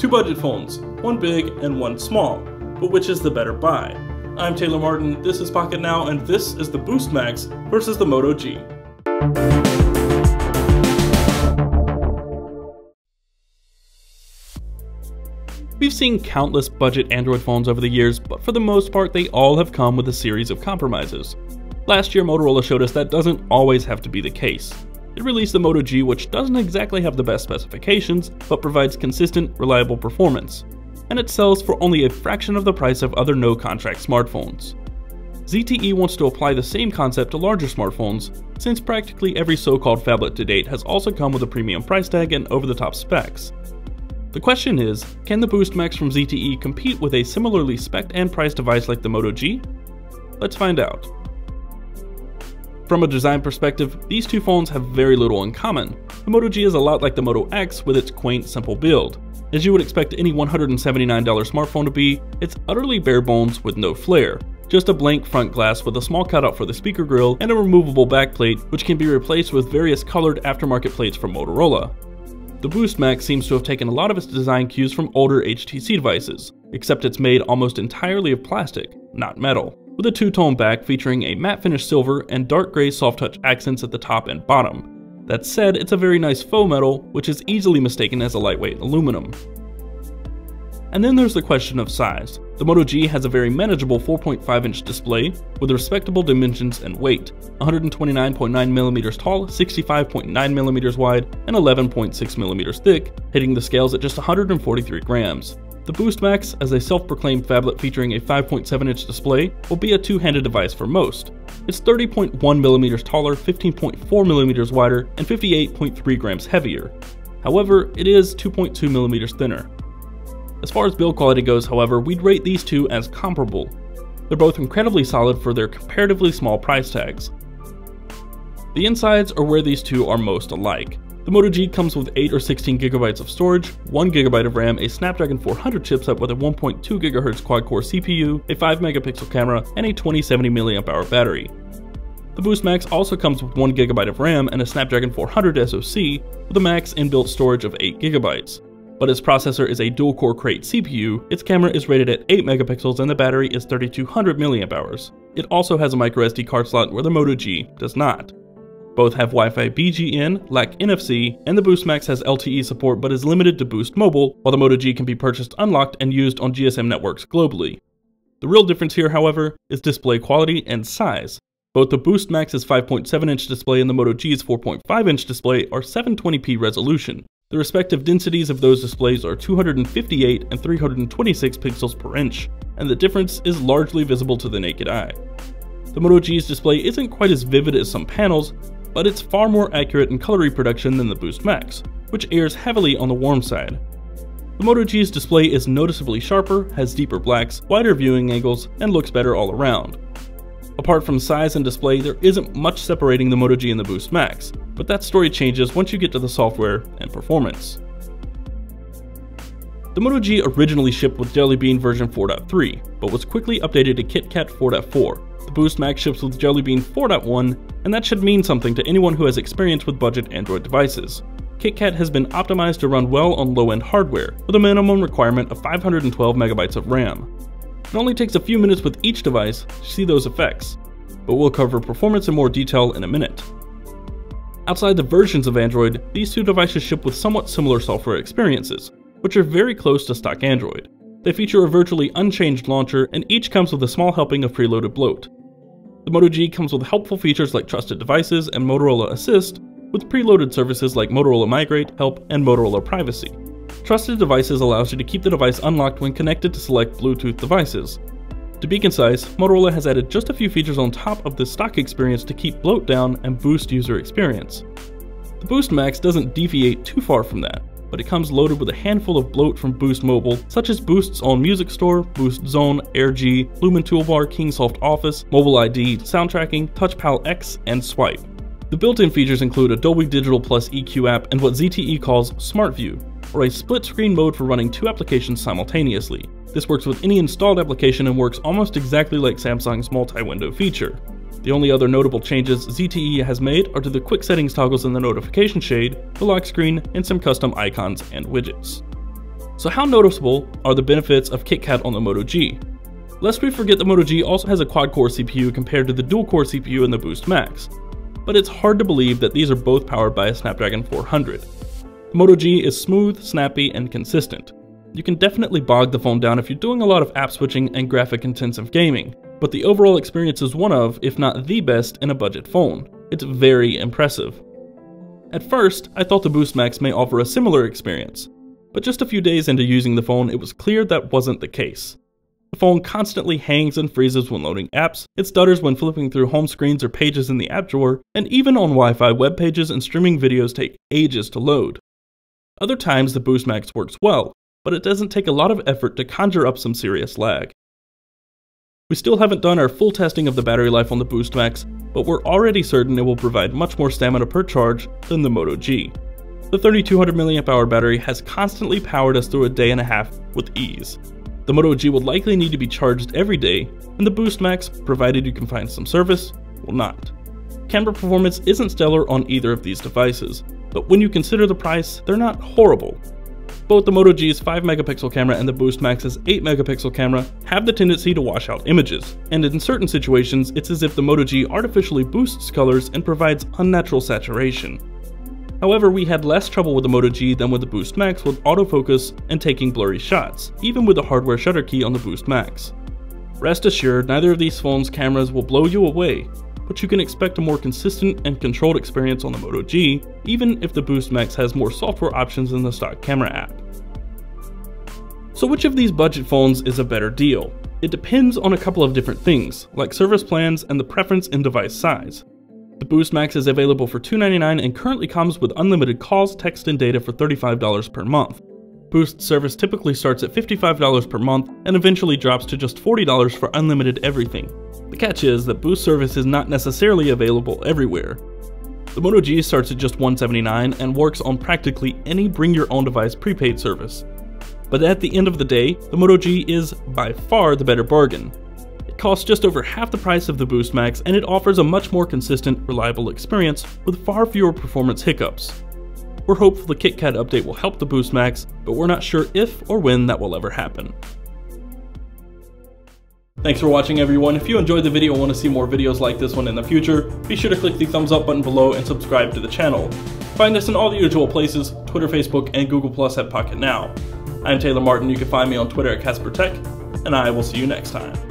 Two budget phones, one big and one small, but which is the better buy? I'm Taylor Martin, this is Pocketnow, and this is the Boost Max versus the Moto G. We've seen countless budget Android phones over the years, but for the most part they all have come with a series of compromises. Last year Motorola showed us that doesn't always have to be the case. It released the Moto G, which doesn't exactly have the best specifications, but provides consistent, reliable performance. And it sells for only a fraction of the price of other no-contract smartphones. ZTE wants to apply the same concept to larger smartphones, since practically every so-called phablet to date has also come with a premium price tag and over-the-top specs. The question is, can the Boost Max from ZTE compete with a similarly spec'd and priced device like the Moto G? Let's find out. From a design perspective, these two phones have very little in common. The Moto G is a lot like the Moto X with its quaint, simple build. As you would expect any $179 smartphone to be, it's utterly bare bones with no flair. Just a blank front glass with a small cutout for the speaker grill and a removable backplate, which can be replaced with various colored aftermarket plates from Motorola. The Boost Max seems to have taken a lot of its design cues from older HTC devices, except it's made almost entirely of plastic, not metal, with a two-tone back featuring a matte finish silver and dark gray soft touch accents at the top and bottom. That said, it's a very nice faux metal, which is easily mistaken as a lightweight aluminum. And then there's the question of size. The Moto G has a very manageable 4.5-inch display with respectable dimensions and weight, 129.9mm tall, 65.9mm wide, and 11.6mm thick, hitting the scales at just 143 grams. The Boost Max, as a self-proclaimed phablet featuring a 5.7-inch display, will be a two-handed device for most. It's 30.1mm taller, 15.4mm wider, and 58.3 grams heavier. However, it is 2.2mm thinner. As far as build quality goes, however, we'd rate these two as comparable. They're both incredibly solid for their comparatively small price tags. The insides are where these two are most alike. The Moto G comes with 8 or 16GB of storage, 1GB of RAM, a Snapdragon 400 chipset with a 1.2 GHz quad-core CPU, a 5-megapixel camera, and a 2070 mAh battery. The Boost Max also comes with 1GB of RAM and a Snapdragon 400 SoC with a max inbuilt storage of 8GB. But its processor is a dual-core Crate CPU, its camera is rated at 8 megapixels and the battery is 3200 mAh. It also has a microSD card slot where the Moto G does not. Both have Wi-Fi BGN, lack NFC, and the Boost Max has LTE support but is limited to Boost Mobile, while the Moto G can be purchased unlocked and used on GSM networks globally. The real difference here, however, is display quality and size. Both the Boost Max's 5.7-inch display and the Moto G's 4.5-inch display are 720p resolution. The respective densities of those displays are 258 and 326 pixels per inch, and the difference is largely visible to the naked eye. The Moto G's display isn't quite as vivid as some panels, but it's far more accurate in color reproduction than the Boost Max, which errs heavily on the warm side. The Moto G's display is noticeably sharper, has deeper blacks, wider viewing angles, and looks better all around. Apart from size and display, there isn't much separating the Moto G and the Boost Max, but that story changes once you get to the software and performance. The Moto G originally shipped with Jelly Bean version 4.3, but was quickly updated to KitKat 4.4. The Boost Max ships with Jelly Bean 4.1, and that should mean something to anyone who has experience with budget Android devices. KitKat has been optimized to run well on low-end hardware, with a minimum requirement of 512 MB of RAM. It only takes a few minutes with each device to see those effects, but we'll cover performance in more detail in a minute. Outside the versions of Android, these two devices ship with somewhat similar software experiences, which are very close to stock Android. They feature a virtually unchanged launcher, and each comes with a small helping of preloaded bloat. The Moto G comes with helpful features like Trusted Devices and Motorola Assist, with preloaded services like Motorola Migrate, Help, and Motorola Privacy. Trusted Devices allows you to keep the device unlocked when connected to select Bluetooth devices. To be concise, Motorola has added just a few features on top of the stock experience to keep bloat down and boost user experience. The Boost Max doesn't deviate too far from that, but it comes loaded with a handful of bloat from Boost Mobile, such as Boost's own Music Store, Boost Zone, AirG, Lumen Toolbar, Kingsoft Office, Mobile ID, Sound Tracking, TouchPal X, and Swipe. The built-in features include a Dolby Digital Plus EQ app and what ZTE calls Smart View, or a split-screen mode for running two applications simultaneously. This works with any installed application and works almost exactly like Samsung's multi-window feature. The only other notable changes ZTE has made are to the quick settings toggles in the notification shade, the lock screen, and some custom icons and widgets. So how noticeable are the benefits of KitKat on the Moto G? Lest we forget, the Moto G also has a quad-core CPU compared to the dual-core CPU in the Boost Max. But it's hard to believe that these are both powered by a Snapdragon 400. The Moto G is smooth, snappy, and consistent. You can definitely bog the phone down if you're doing a lot of app switching and graphic-intensive gaming, but the overall experience is one of, if not the best, in a budget phone. It's very impressive. At first, I thought the Boost Max may offer a similar experience, but just a few days into using the phone, it was clear that wasn't the case. The phone constantly hangs and freezes when loading apps, it stutters when flipping through home screens or pages in the app drawer, and even on Wi-Fi, web pages and streaming videos take ages to load. Other times the Boost Max works well, but it doesn't take a lot of effort to conjure up some serious lag. We still haven't done our full testing of the battery life on the Boost Max, but we're already certain it will provide much more stamina per charge than the Moto G. The 3200 mAh battery has constantly powered us through a day and a half with ease. The Moto G will likely need to be charged every day, and the Boost Max, provided you can find some service, will not. Camera performance isn't stellar on either of these devices, but when you consider the price, they're not horrible. Both the Moto G's 5-megapixel camera and the Boost Max's 8-megapixel camera have the tendency to wash out images, and in certain situations, it's as if the Moto G artificially boosts colors and provides unnatural saturation. However, we had less trouble with the Moto G than with the Boost Max with autofocus and taking blurry shots, even with the hardware shutter key on the Boost Max. Rest assured, neither of these phones' cameras will blow you away, but you can expect a more consistent and controlled experience on the Moto G, even if the Boost Max has more software options than the stock camera app. So which of these budget phones is a better deal? It depends on a couple of different things, like service plans and the preference in device size. The Boost Max is available for $299 and currently comes with unlimited calls, text, and data for $35 per month. Boost service typically starts at $55 per month and eventually drops to just $40 for unlimited everything. The catch is that Boost service is not necessarily available everywhere. The Moto G starts at just $179 and works on practically any bring-your-own-device prepaid service. But at the end of the day, the Moto G is by far the better bargain. It costs just over half the price of the Boost Max, and it offers a much more consistent, reliable experience with far fewer performance hiccups. We're hopeful the KitKat update will help the Boost Max, but we're not sure if or when that will ever happen. Thanks for watching, everyone. If you enjoyed the video and want to see more videos like this one in the future, be sure to click the thumbs up button below and subscribe to the channel. Find us in all the usual places, Twitter, Facebook, and Google Plus at Pocketnow. I'm Taylor Martin. You can find me on Twitter at CasperTech, and I will see you next time.